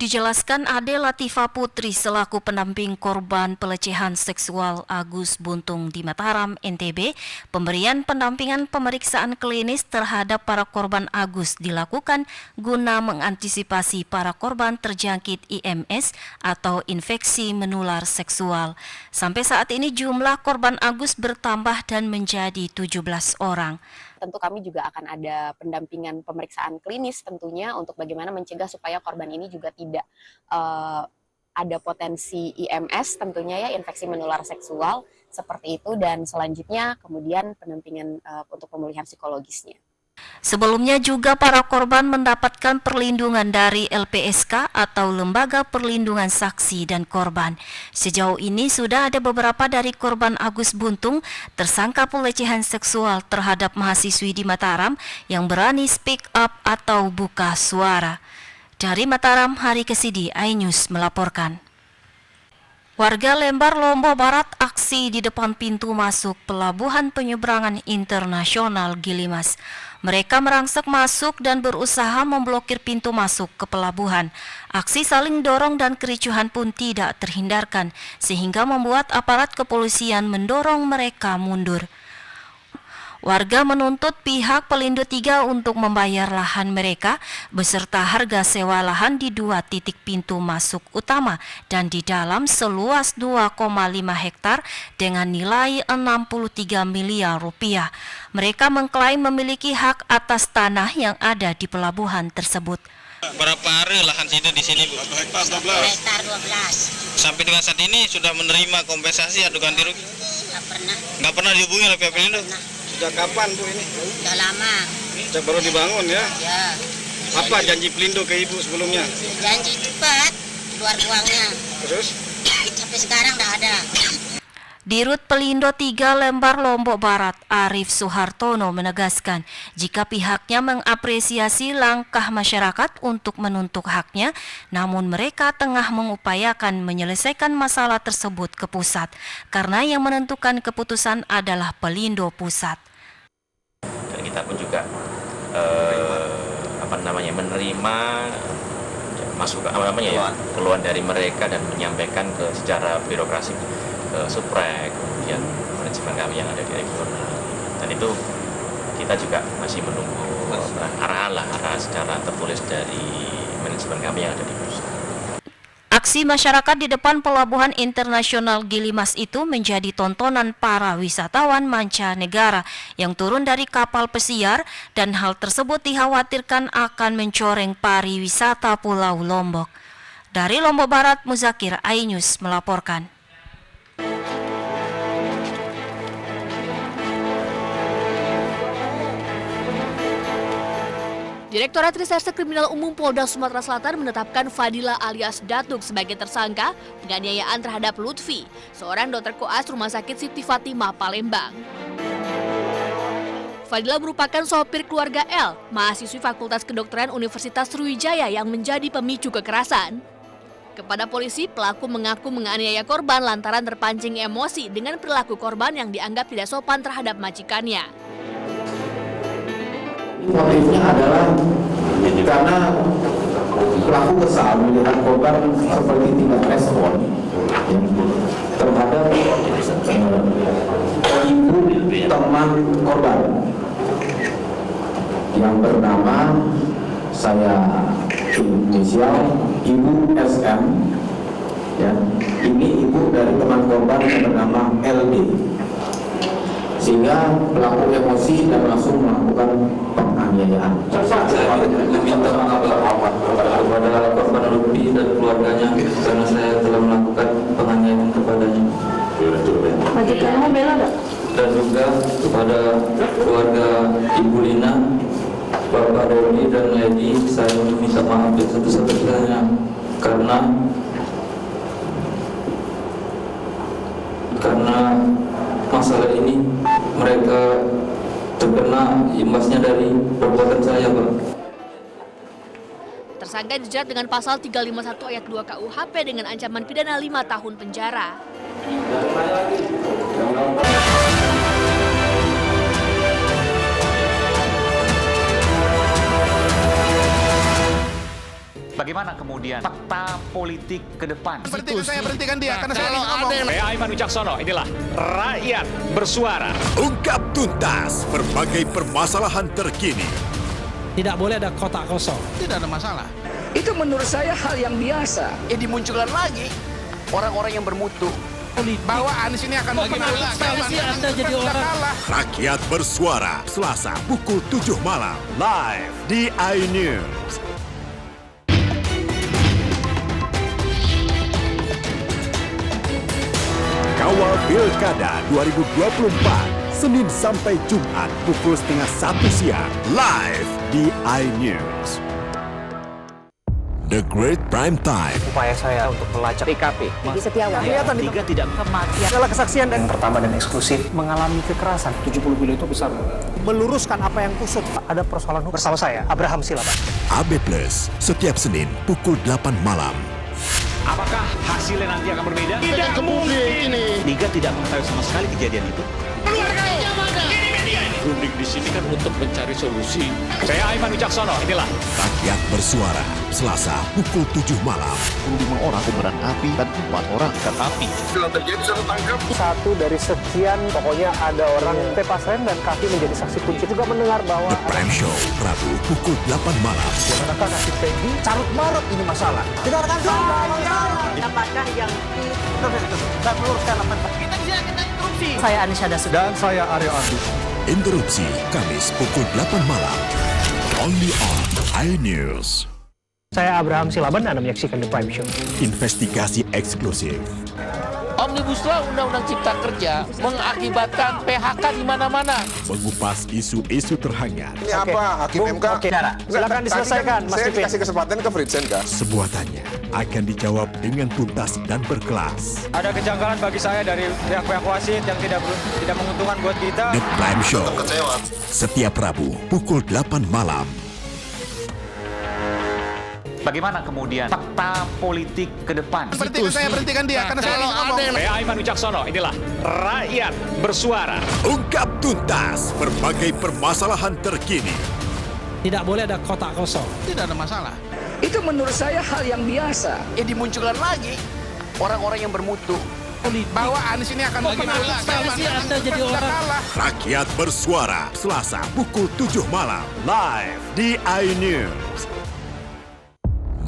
Dijelaskan Ade Latifah Putri selaku pendamping korban pelecehan seksual Agus Buntung di Mataram, NTB, pemberian pendampingan pemeriksaan klinis terhadap para korban Agus dilakukan guna mengantisipasi para korban terjangkit IMS atau infeksi menular seksual. Sampai saat ini jumlah korban Agus bertambah dan menjadi 17 orang. Tentu kami juga akan ada pendampingan pemeriksaan klinis tentunya untuk bagaimana mencegah supaya korban ini juga tidak ada potensi IMS tentunya ya, infeksi menular seksual seperti itu, dan selanjutnya kemudian pendampingan untuk pemulihan psikologisnya. Sebelumnya juga para korban mendapatkan perlindungan dari LPSK atau Lembaga Perlindungan Saksi dan Korban. Sejauh ini sudah ada beberapa dari korban Agus Buntung tersangka pelecehan seksual terhadap mahasiswi di Mataram yang berani speak up atau buka suara. Dari Mataram, Hari Kesidi, iNews melaporkan. Warga Lembar, Lombok Barat aksi di depan pintu masuk Pelabuhan Penyeberangan Internasional Gilimas. Mereka merangsek masuk dan berusaha memblokir pintu masuk ke pelabuhan. Aksi saling dorong dan kericuhan pun tidak terhindarkan, sehingga membuat aparat kepolisian mendorong mereka mundur. Warga menuntut pihak Pelindo 3 untuk membayar lahan mereka beserta harga sewa lahan di 2 titik pintu masuk utama dan di dalam seluas 2,5 hektar dengan nilai 63 miliar rupiah. Mereka mengklaim memiliki hak atas tanah yang ada di pelabuhan tersebut. Berapa hari lahan situ di sini, Bu? Hektar 12. Hektar 12. Sampai dengan saat ini sudah menerima kompensasi atau ganti rugi? Nggak pernah dihubungi oleh pihak Pelindo? Sejak kapan, Bu, ini? Udah lama. Sejak baru dibangun ya? Ya. Apa janji Pelindo ke Ibu sebelumnya? Janji cepat keluar uangnya. Terus? Sampai sekarang nggak ada. Dirut Pelindo 3 Lembar, Lombok Barat, Arif Suhartono menegaskan jika pihaknya mengapresiasi langkah masyarakat untuk menuntut haknya, namun mereka tengah mengupayakan menyelesaikan masalah tersebut ke pusat, karena yang menentukan keputusan adalah Pelindo Pusat. Dan kita pun juga menerima masukan keluhan dari mereka dan menyampaikan secara birokrasi Suprek, kemudian manajemen kami yang ada di regional, dan itu kita juga masih menunggu arahan secara tertulis dari manajemen kami yang ada di pusat. Aksi masyarakat di depan Pelabuhan Internasional Gilimas itu menjadi tontonan para wisatawan mancanegara yang turun dari kapal pesiar, dan hal tersebut dikhawatirkan akan mencoreng pariwisata Pulau Lombok. Dari Lombok Barat, Muzakir, iNews melaporkan. Direktorat Reserse Kriminal Umum Polda Sumatera Selatan menetapkan Fadila alias Datuk sebagai tersangka penganiayaan terhadap Lutfi, seorang dokter koas Rumah Sakit Siti Fatimah, Palembang. Fadila merupakan sopir keluarga L, mahasiswi Fakultas Kedokteran Universitas Sriwijaya yang menjadi pemicu kekerasan. Kepada polisi, pelaku mengaku menganiaya korban lantaran terpancing emosi dengan perilaku korban yang dianggap tidak sopan terhadap majikannya. Motifnya adalah karena pelaku kesal melihat korban seperti tidak respon terhadap ibu teman korban yang bernama, saya inisial, Ibu SM, ya. Ini ibu dari teman korban yang bernama LD, sehingga pelaku emosi dan langsung melakukan penganiayaan. Saya meminta maaf kepada korban Lutfi dan keluarganya karena saya telah melakukan penganiayaan kepadanya. Dan juga kepada keluarga Ibu Lina, Bapak Doni dan Lady, saya meminta maaf yang sebesar-besarnya karena masalah ini mereka terkena imbasnya dari perbuatan saya, Pak. Tersangka dijerat dengan pasal 351 ayat 2 KUHP dengan ancaman pidana 5 tahun penjara. Bagaimana kemudian kemudian fakta politik ke depan? Berhentikan dia karena saya ngomong. Saya Aiman Wicaksono, inilah Rakyat Bersuara. Ungkap tuntas berbagai permasalahan terkini. Tidak boleh ada kotak kosong. Tidak ada masalah. Itu menurut saya hal yang biasa. Dimunculkan lagi orang-orang yang bermutu. Bahwa Anies ini akan menang. Anda jadi orang. Rakyat Bersuara, Selasa pukul 7 malam. Live di iNews. Kawal Pilkada 2024, Senin sampai Jumat pukul 12:30 siang. Live di iNews. The Great Prime Time. Upaya saya untuk melacak TKP. Jadi Setiawan. Tiga tidak kematian. Adalah kesaksian dan pertama dan eksklusif mengalami kekerasan. 70 kilo itu besar. Meluruskan apa yang kusut. Ada persoalan hukum. Bersama saya, Abraham Silaban. AB Plus, setiap Senin pukul 8 malam. Apakah hasilnya nanti akan berbeda? Tidak mungkin ini. Liga tidak mengetahui sama sekali kejadian itu. Runding di sini kan untuk mencari solusi. Saya Aiman Wicaksono, inilah Rakyat Bersuara, Selasa pukul 7 malam. 5 orang kobaran api dan 4 orang ikan api. Bila terjadi saya tangkap. Satu dari sekian, pokoknya ada orang tepas rem dan kaki menjadi saksi kunci. Juga mendengar bahwa The Prime Show, Rabu pukul 8 malam. adakah kaki Peggy carut marut ini masalah. Dengarkan dulu. Apakah yang Dan meluruskan apa kita bisa kena interupsi? Saya Anisha Dasuki. Dan saya Aryo Abdi. Interupsi, Kamis pukul 8 malam. Only on iNews. Saya Abraham Silaban, Anda menyaksikan The Prime Show. Investigasi eksklusif. Omnibus Law Undang-Undang Cipta Kerja mengakibatkan PHK di mana-mana. Mengupas isu-isu terhangat. Ini apa? Hakim MK? Oke, silakan diselesaikan, Mas Saya Pipin. dikasih kesempatan ke Fritsen, kan? Sebuah tanya akan dijawab dengan tuntas dan berkelas. Ada kejanggalan bagi saya dari pihak-pihak wasit yang tidak menguntungkan buat kita. The Prime Show, setiap Rabu pukul 8 malam. bagaimana kemudian fakta politik ke depan? Berhentikan dia karena saya ngomong. Saya Aiman Wicaksono, inilah Rakyat Bersuara. Ungkap tuntas berbagai permasalahan terkini. Tidak boleh ada kotak kosong. Tidak ada masalah. Itu menurut saya hal yang biasa. Dimunculkan lagi orang-orang yang bermutu. Bahwa Anies ini akan menang. Anda jadi orang. Rakyat Bersuara, Selasa pukul 7 malam. Live di iNews.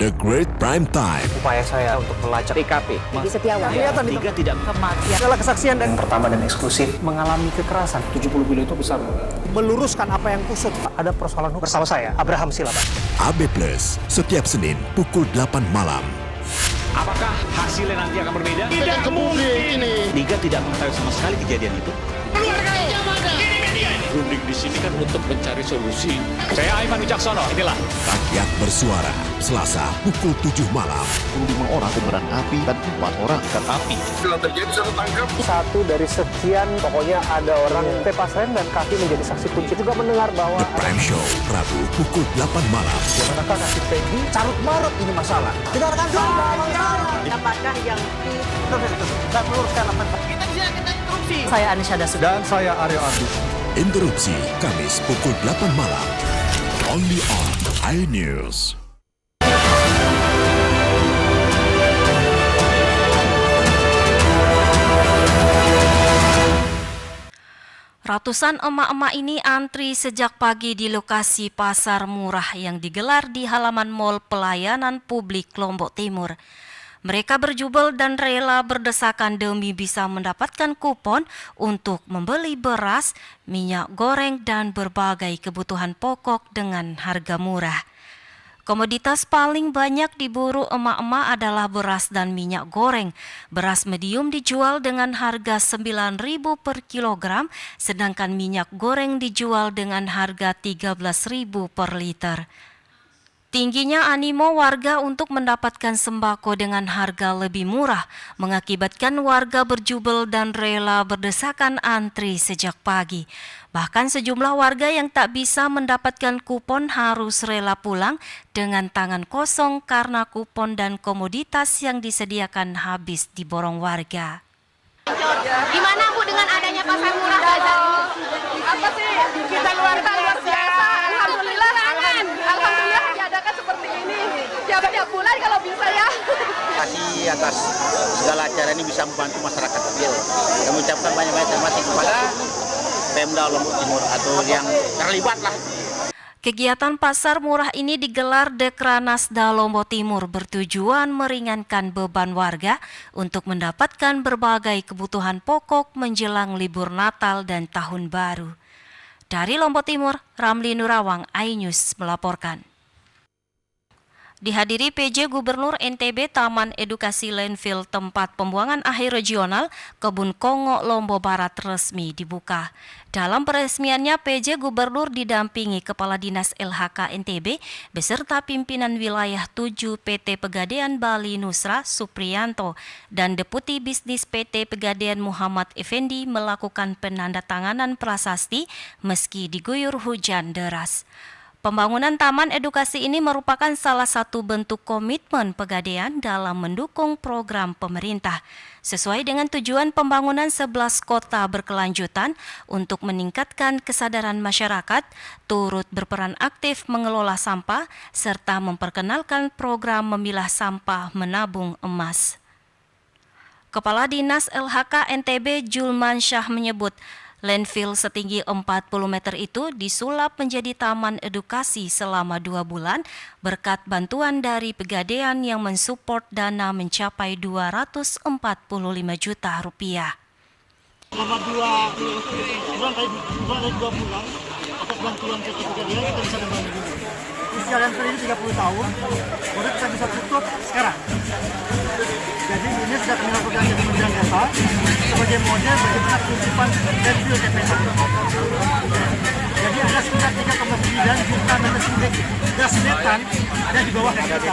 The Great Prime Time. Upaya saya untuk melacak TKP. Jadi Setiawan. Kelihatan tiga tidak kematian. Adalah kesaksian dan pertama dan eksklusif mengalami kekerasan. 70 kilo itu besar. Meluruskan apa yang kusut. Ada persoalan hukum. Bersama saya, Abraham Silaban. AB Plus, setiap Senin pukul 8 malam. Apakah hasilnya nanti akan berbeda? Tidak mungkin ini. Liga tidak mengetahui sama sekali kejadian itu. Runding di sini kan untuk mencari solusi. Saya Aiman Wicaksono, inilah Rakyat Bersuara, Selasa pukul 7 malam. 5 orang kobaran api dan 4 orang ikan api. Bila terjadi saya tangkap. Satu dari sekian, pokoknya ada orang tepas rem dan kaki menjadi saksi kunci. Juga mendengar bahwa The Prime Show, Rabu pukul 8 malam. adakah kaki Peggy carut marut ini masalah. Dengarkan dulu. Apakah yang Dan meluruskan apa kita bisa kena interupsi? Saya Anisha Dasuki. Dan saya Aryo Abdi. Interupsi, Kamis pukul 8 malam. Only on iNews. Ratusan emak-emak ini antri sejak pagi di lokasi pasar murah yang digelar di halaman Mall Pelayanan Publik Lombok Timur. Mereka berjubel dan rela berdesakan demi bisa mendapatkan kupon untuk membeli beras, minyak goreng, dan berbagai kebutuhan pokok dengan harga murah. Komoditas paling banyak diburu emak-emak adalah beras dan minyak goreng. Beras medium dijual dengan harga Rp9.000 per kilogram, sedangkan minyak goreng dijual dengan harga Rp13.000 per liter. Tingginya animo warga untuk mendapatkan sembako dengan harga lebih murah mengakibatkan warga berjubel dan rela berdesakan antri sejak pagi. Bahkan sejumlah warga yang tak bisa mendapatkan kupon harus rela pulang dengan tangan kosong karena kupon dan komoditas yang disediakan habis diborong warga. Gimana Bu dengan adanya pasar murah bazar ini? Apa sih? Kita luar biasa. Alhamdulillah diadakan seperti ini. Setiap bulan kalau bisa ya. Terima kasih atas segala acara ini bisa membantu masyarakat kecil. Kami ucapkan banyak-banyak terima kasih kepada Pemda Lombok Timur atau yang terlibat lah. Kegiatan pasar murah ini digelar Dekranasda Lombok Timur bertujuan meringankan beban warga untuk mendapatkan berbagai kebutuhan pokok menjelang libur Natal dan Tahun Baru. Dari Lombok Timur, Ramli Nurawang, iNews melaporkan. Dihadiri PJ Gubernur NTB, Taman Edukasi Landfill tempat pembuangan akhir regional Kebun Kongo Lombok Barat resmi dibuka. Dalam peresmiannya, PJ Gubernur didampingi Kepala Dinas LHK NTB beserta pimpinan wilayah 7 PT Pegadaian Bali Nusra Supriyanto dan Deputi Bisnis PT Pegadaian Muhammad Effendi melakukan penandatanganan prasasti meski diguyur hujan deras. Pembangunan Taman Edukasi ini merupakan salah satu bentuk komitmen Pegadaian dalam mendukung program pemerintah. Sesuai dengan tujuan pembangunan 11 kota berkelanjutan untuk meningkatkan kesadaran masyarakat, turut berperan aktif mengelola sampah, serta memperkenalkan program memilah sampah menabung emas. Kepala Dinas LHK NTB Julman Syah menyebut, landfill setinggi 40 meter itu disulap menjadi taman edukasi selama 2 bulan berkat bantuan dari Pegadaian yang mensupport dana mencapai 245 juta rupiah. Selama 2 bulan atas bantuan PT Pegadaian kita bisa membantu. Usia landfill ini 30 tahun, baru kita bisa tutup sekarang. Jadi ini sudah kami lakukan di Kementerian Desa sebagai model bagaimana penutupan landfill TPA. Jadi ada sekitar 3,9 juta meter kubik gas metan ada di bawah kita.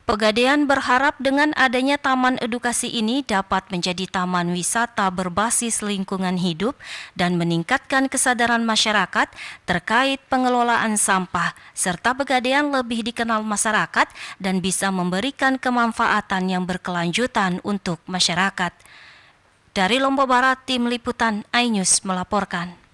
Pegadaian berharap dengan adanya taman edukasi ini dapat menjadi taman wisata berbasis lingkungan hidup dan meningkatkan kesadaran masyarakat terkait pengelolaan sampah, serta Pegadaian lebih dikenal masyarakat dan bisa memberikan kemanfaatan yang berkelanjutan untuk masyarakat. Dari Lombok Barat, Tim Liputan iNews melaporkan.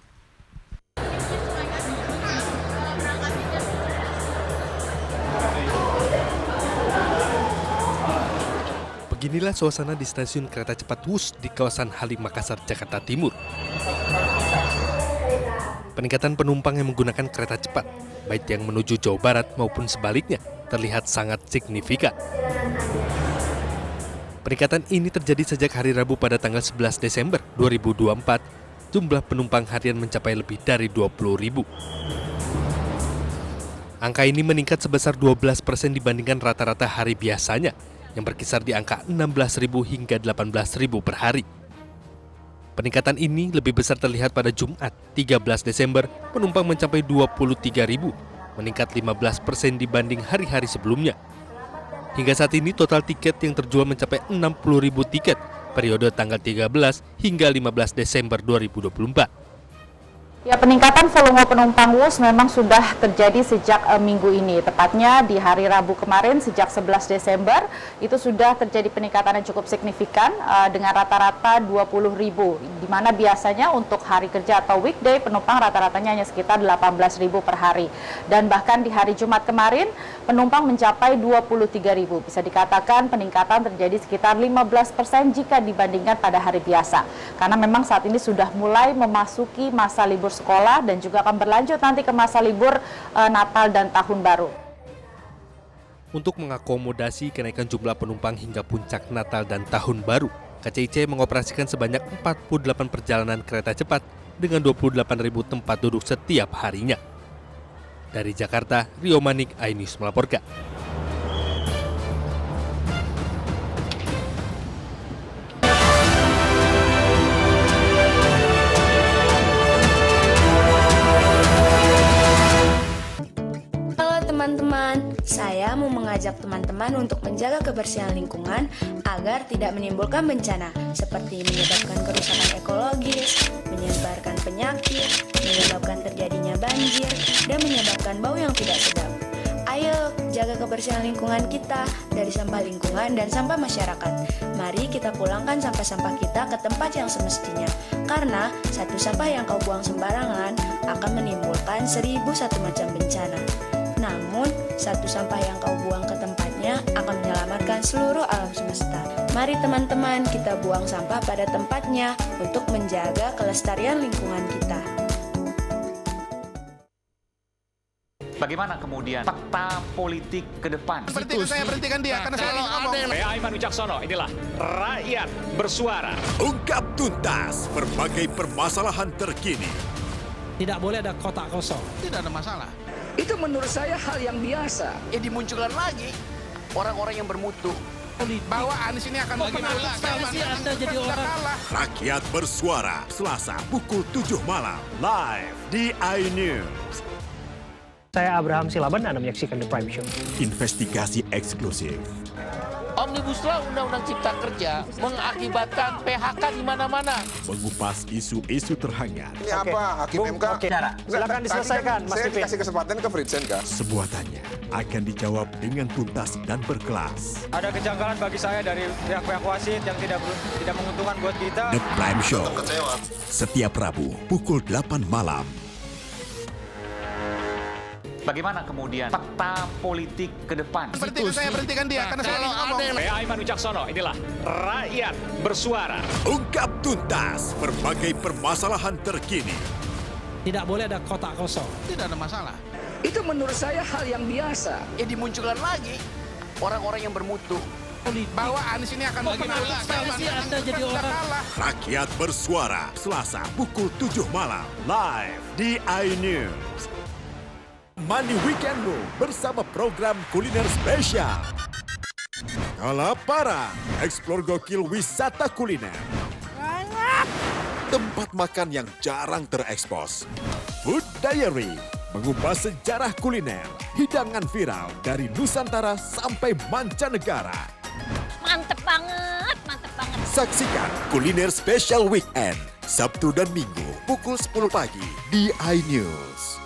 Beginilah suasana di stasiun kereta cepat Wus di kawasan Halim Makassar, Jakarta Timur. Peningkatan penumpang yang menggunakan kereta cepat, baik yang menuju Jawa Barat maupun sebaliknya, terlihat sangat signifikan. Peningkatan ini terjadi sejak hari Rabu pada tanggal 11 Desember 2024, jumlah penumpang harian mencapai lebih dari 20.000. Angka ini meningkat sebesar 12% dibandingkan rata-rata hari biasanya, yang berkisar di angka 16.000 hingga 18.000 per hari. Peningkatan ini lebih besar terlihat pada Jumat, 13 Desember, penumpang mencapai 23.000, meningkat 15% dibanding hari-hari sebelumnya. Hingga saat ini total tiket yang terjual mencapai 60.000 tiket periode tanggal 13 hingga 15 Desember 2024. Ya, peningkatan volume penumpang Wus memang sudah terjadi sejak minggu ini. Tepatnya di hari Rabu kemarin sejak 11 Desember itu sudah terjadi peningkatan yang cukup signifikan dengan rata-rata 20.000. Di mana biasanya untuk hari kerja atau weekday penumpang rata-ratanya hanya sekitar 18.000 per hari. Dan bahkan di hari Jumat kemarin penumpang mencapai 23.000. Bisa dikatakan peningkatan terjadi sekitar 15% jika dibandingkan pada hari biasa. Karena memang saat ini sudah mulai memasuki masa libur sekolah dan juga akan berlanjut nanti ke masa libur Natal dan Tahun Baru. Untuk mengakomodasi kenaikan jumlah penumpang hingga puncak Natal dan Tahun Baru, KCIC mengoperasikan sebanyak 48 perjalanan kereta cepat dengan 28.000 tempat duduk setiap harinya. Dari Jakarta, Rio Manik, iNews melaporkan. Teman-teman, saya mau mengajak teman-teman untuk menjaga kebersihan lingkungan agar tidak menimbulkan bencana seperti menyebabkan kerusakan ekologis, menyebarkan penyakit, menyebabkan terjadinya banjir, dan menyebabkan bau yang tidak sedap. Ayo jaga kebersihan lingkungan kita dari sampah lingkungan dan sampah masyarakat. Mari kita pulangkan sampah-sampah kita ke tempat yang semestinya. Karena satu sampah yang kau buang sembarangan akan menimbulkan 1001 macam bencana. Namun, satu sampah yang kau buang ke tempatnya akan menyelamatkan seluruh alam semesta. Mari teman-teman, kita buang sampah pada tempatnya untuk menjaga kelestarian lingkungan kita. Bagaimana kemudian peta politik ke depan? Saya berhentikan dia karena saya ngomong. Saya Aiman Wicaksono, inilah Rakyat Bersuara. Ungkap tuntas berbagai permasalahan terkini. Tidak boleh ada kotak kosong. Tidak ada masalah. Itu menurut saya hal yang biasa. Ya dimunculkan lagi orang-orang yang bermutu. Bahwa Anies ini akan Anda jadi orang. Rakyat Bersuara, Selasa pukul 7 malam. Live di iNews. Saya Abraham Silaban, Anda menyaksikan The Prime Show. Investigasi eksklusif. Omnibus Law Undang-Undang Cipta Kerja mengakibatkan PHK di mana-mana. Mengupas isu-isu terhangat. Ini apa? Hakim MK? Silakan diselesaikan, Mas Saya Pipin. dikasih kesempatan ke Fritsen, Kak. Semua tanya akan dijawab dengan tuntas dan berkelas. Ada kejanggalan bagi saya dari pihak-pihak wasit yang tidak menguntungkan buat kita. The Prime Show. Setiap Rabu pukul 8 malam. Bagaimana kemudian peta politik ke depan? Saya berhentikan dia karena saya ngomong. Saya Aiman Wicaksono, inilah Rakyat Bersuara. Ungkap tuntas berbagai permasalahan terkini. Tidak boleh ada kotak kosong. Tidak ada masalah. Itu menurut saya hal yang biasa. Ya dimunculkan lagi orang-orang yang bermutu. Bahwa Anies ini akan Anda jadi orang. Rakyat Bersuara, Selasa pukul 7 malam. Live di iNews. Money Weekendmu bersama program kuliner spesial. Kalaparan, eksplor gokil wisata kuliner. Tempat makan yang jarang terekspos. Food Diary, mengupas sejarah kuliner, hidangan viral dari Nusantara sampai mancanegara. Mantep banget, mantep banget. Saksikan Kuliner Spesial Weekend, Sabtu dan Minggu pukul 10 pagi di iNews.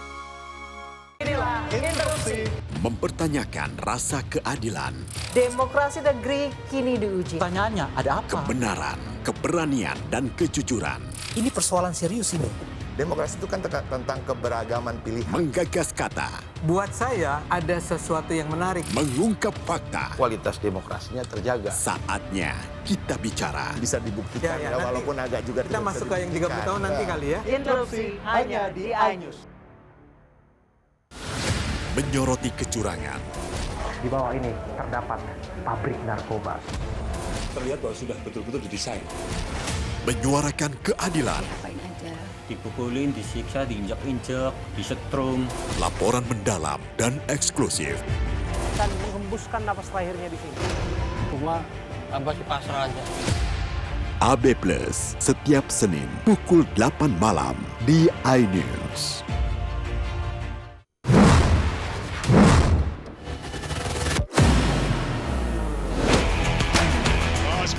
Mempertanyakan rasa keadilan, Demokrasi negeri kini diuji. Pertanyaannya, ada apa? kebenaran, keberanian, dan kejujuran. Ini persoalan serius ini. Demokrasi itu kan tentang keberagaman pilihan. Menggagas kata, Buat saya, ada sesuatu yang menarik. mengungkap fakta. Kualitas demokrasinya terjaga. Saatnya kita bicara. Bisa dibuktikan Ya, nanti walaupun agak juga Kita tidak masuk bisa ke yang 30 tahun nanti dibuktikan. kali ya. Interupsi hanya di iNews. Menyoroti kecurangan, Di bawah ini terdapat pabrik narkoba. Terlihat bahwa sudah betul-betul didesain. menyuarakan keadilan. Dipukulin, disiksa, diinjak-injak, disetrum. Laporan mendalam dan eksklusif. Dan menghembuskan napas terakhirnya di sini. Cuma abah pasrah aja. AB Plus setiap Senin pukul 8 malam di iNews.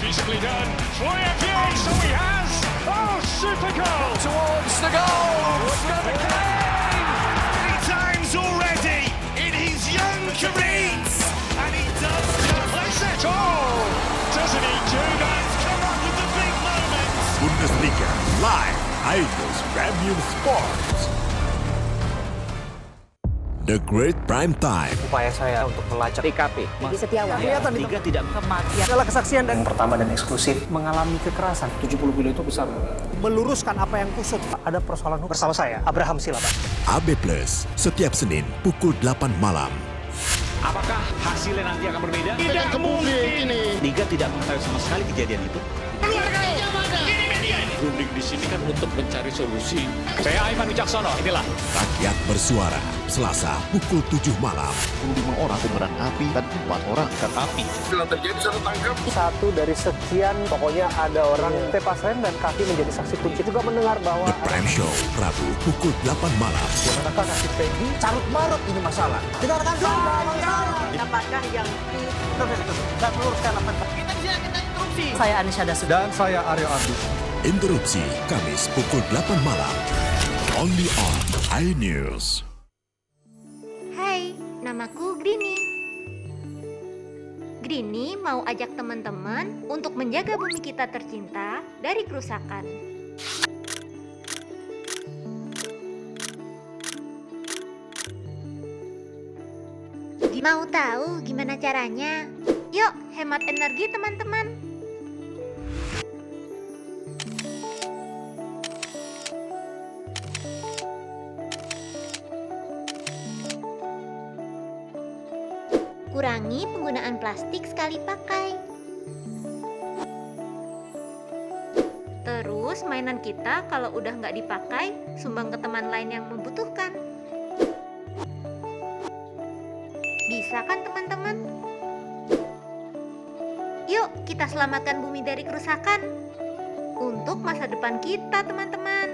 Beautifully done. Troy Appice, so he has. Oh, super goal. Towards the goal. Many times already in his young career. And he does just like that. Oh, doesn't he do that? Come up with the big moments. Bundesliga live iNews Premium Sports. The Great Prime Time. Upaya saya untuk melacak TKP. Diki Setiawan. Kelihatan itu. Tiga tidak Kematian adalah kesaksian dan yang pertama dan eksklusif mengalami kekerasan. 70 kilo itu besar. Meluruskan apa yang kusut. Ada persoalan hukum. Bersama saya, Abraham Silaban. AB Plus setiap Senin pukul 8 malam. Apakah hasilnya nanti akan berbeda? Tidak mungkin ini. Liga tidak mengetahui sama sekali kejadian itu. Runding di sini kan untuk mencari solusi. Saya Aiman Wicaksono, inilah Rakyat Bersuara, Selasa pukul 7 malam. 5 orang kobaran api dan 4 orang terkena api. Kalau terjadi bisa tertangkap. Satu dari sekian, pokoknya ada orang tepas rem dan kaki menjadi saksi kunci. Juga mendengar bahwa The Prime Show, Rabu pukul 8 malam. manakah kaki Peggy carut marut ini masalah. Dengarkan dulu. Apakah yang Dan meluruskan apa kita bisa kita interupsi? Saya Anisha Dasuki. Dan saya Aryo Abdi. Interupsi Kamis pukul 8 malam. Only on iNews. Hai, namaku Grini. Grini mau ajak teman-teman untuk menjaga bumi kita tercinta dari kerusakan. Mau tahu gimana caranya? Yuk, hemat energi teman-teman. Kurangi penggunaan plastik sekali pakai. Terus mainan kita kalau udah nggak dipakai, sumbang ke teman lain yang membutuhkan. Bisa kan teman-teman? Yuk kita selamatkan bumi dari kerusakan. Untuk masa depan kita teman-teman.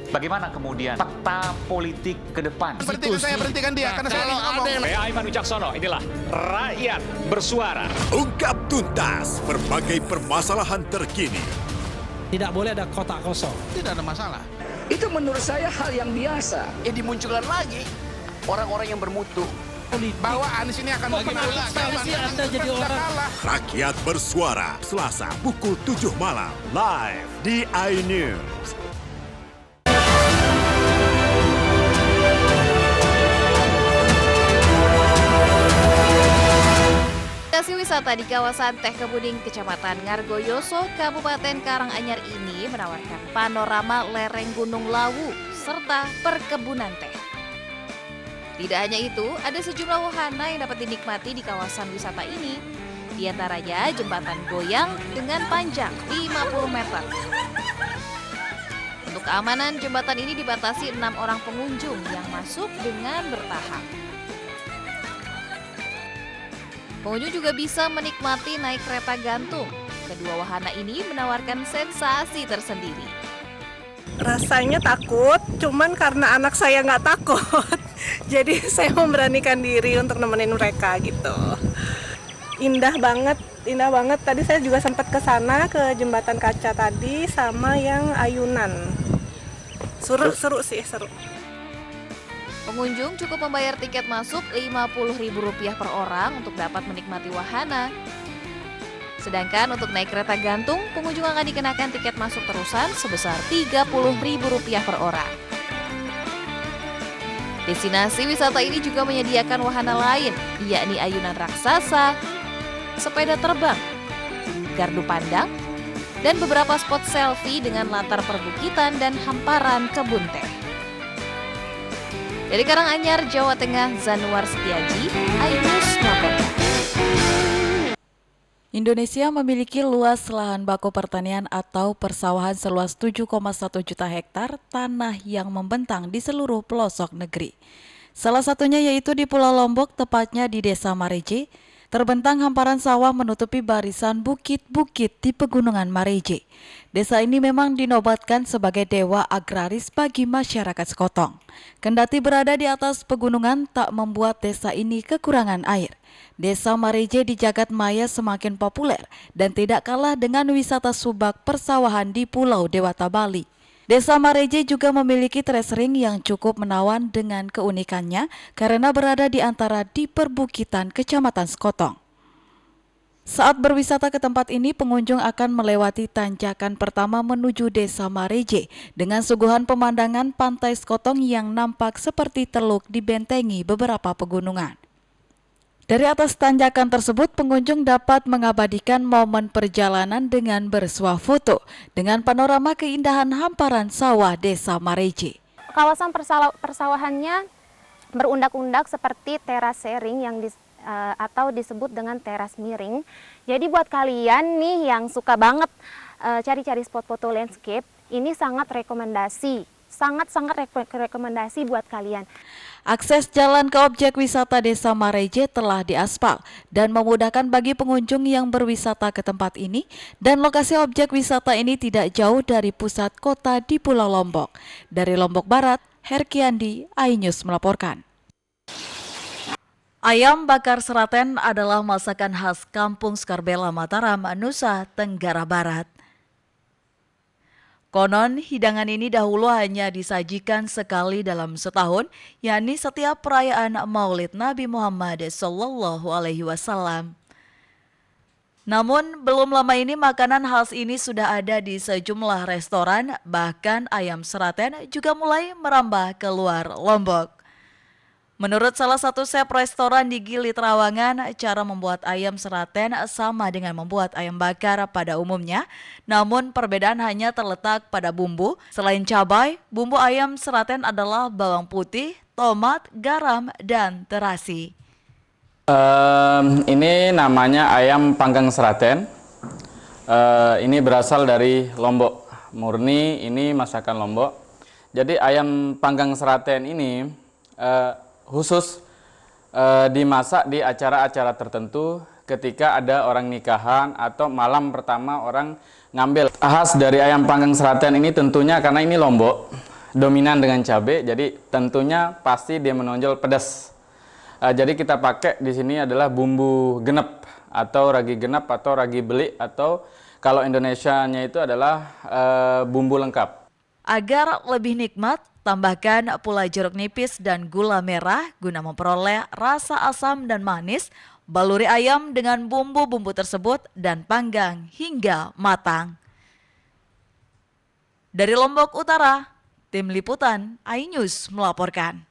Bagaimana kemudian fakta politik ke depan? Berhentikan dia karena saya ngomong. Saya Aiman Wicaksono, inilah Rakyat Bersuara. Ungkap tuntas berbagai permasalahan terkini. Tidak boleh ada kotak kosong. Tidak ada masalah. Itu menurut saya hal yang biasa. Dimunculkan lagi orang-orang yang bermutu. Bahwa Anies ini akan bagaimana? Anda jadi orang. Rakyat Bersuara, Selasa pukul 7 malam, live di iNews. Lokasi wisata di kawasan Teh Kemuning, Kecamatan Ngargoyoso, Kabupaten Karanganyar ini menawarkan panorama lereng Gunung Lawu serta perkebunan teh. Tidak hanya itu, ada sejumlah wahana yang dapat dinikmati di kawasan wisata ini. Di antaranya jembatan goyang dengan panjang 50 meter. Untuk keamanan, jembatan ini dibatasi 6 orang pengunjung yang masuk dengan bertahap. Pengunjung juga bisa menikmati naik kereta gantung. Kedua wahana ini menawarkan sensasi tersendiri. Rasanya takut, cuman karena anak saya nggak takut, jadi saya memberanikan diri untuk nemenin mereka gitu. Indah banget. Tadi saya juga sempat ke sana, ke jembatan kaca tadi, sama yang ayunan. Seru sih. Pengunjung cukup membayar tiket masuk Rp50.000 per orang untuk dapat menikmati wahana. Sedangkan untuk naik kereta gantung, pengunjung akan dikenakan tiket masuk terusan sebesar Rp30.000 per orang. Destinasi wisata ini juga menyediakan wahana lain, yakni ayunan raksasa, sepeda terbang, gardu pandang, dan beberapa spot selfie dengan latar perbukitan dan hamparan kebun teh. Dari Karanganyar, Jawa Tengah, Zanuar Setiaji, iNews melaporkan. Indonesia memiliki luas lahan baku pertanian atau persawahan seluas 7,1 juta hektar tanah yang membentang di seluruh pelosok negeri. Salah satunya yaitu di Pulau Lombok, tepatnya di Desa Mareje. Terbentang hamparan sawah menutupi barisan bukit-bukit di Pegunungan Mareje. Desa ini memang dinobatkan sebagai dewa agraris bagi masyarakat Sekotong. Kendati berada di atas pegunungan tak membuat desa ini kekurangan air. Desa Mareje di jagat maya semakin populer dan tidak kalah dengan wisata subak persawahan di Pulau Dewata Bali. Desa Mareje juga memiliki terasering yang cukup menawan dengan keunikannya karena berada di antara di perbukitan Kecamatan Sekotong. Saat berwisata ke tempat ini, pengunjung akan melewati tanjakan pertama menuju Desa Mareje dengan suguhan pemandangan pantai Sekotong yang nampak seperti teluk dibentengi beberapa pegunungan. Dari atas tanjakan tersebut, pengunjung dapat mengabadikan momen perjalanan dengan bersuah foto dengan panorama keindahan hamparan sawah Desa Mareje. Kawasan persawahannya berundak-undak seperti terasering yang atau disebut dengan teras miring. Jadi buat kalian nih yang suka banget cari-cari spot foto landscape, ini sangat rekomendasi buat kalian. Akses jalan ke objek wisata Desa Mareje telah diaspal dan memudahkan bagi pengunjung yang berwisata ke tempat ini, dan lokasi objek wisata ini tidak jauh dari pusat kota di Pulau Lombok. Dari Lombok Barat, Herkiandi, iNews melaporkan. Ayam bakar Seraten adalah masakan khas Kampung Skarbela, Mataram, Nusa Tenggara Barat. Konon, hidangan ini dahulu hanya disajikan sekali dalam setahun, yakni setiap perayaan Maulid Nabi Muhammad SAW. Namun belum lama ini makanan khas ini sudah ada di sejumlah restoran, bahkan ayam seraten juga mulai merambah keluar Lombok. Menurut salah satu chef restoran di Gili Trawangan, cara membuat ayam seraten sama dengan membuat ayam bakar pada umumnya, namun perbedaan hanya terletak pada bumbu. Selain cabai, bumbu ayam seraten adalah bawang putih, tomat, garam, dan terasi. Ini namanya ayam panggang seraten. Ini berasal dari Lombok murni, ini masakan Lombok. Jadi ayam panggang seraten ini khusus dimasak di acara-acara tertentu ketika ada orang nikahan atau malam pertama orang ngambil. Khas dari ayam panggang seraten ini tentunya karena ini Lombok, dominan dengan cabai, jadi tentunya pasti dia menonjol pedas. Jadi kita pakai di sini adalah bumbu genep atau ragi genep atau ragi beli atau kalau Indonesianya itu adalah bumbu lengkap. Agar lebih nikmat, tambahkan pula jeruk nipis dan gula merah guna memperoleh rasa asam dan manis. Baluri ayam dengan bumbu-bumbu tersebut dan panggang hingga matang. Dari Lombok Utara, Tim Liputan iNews melaporkan.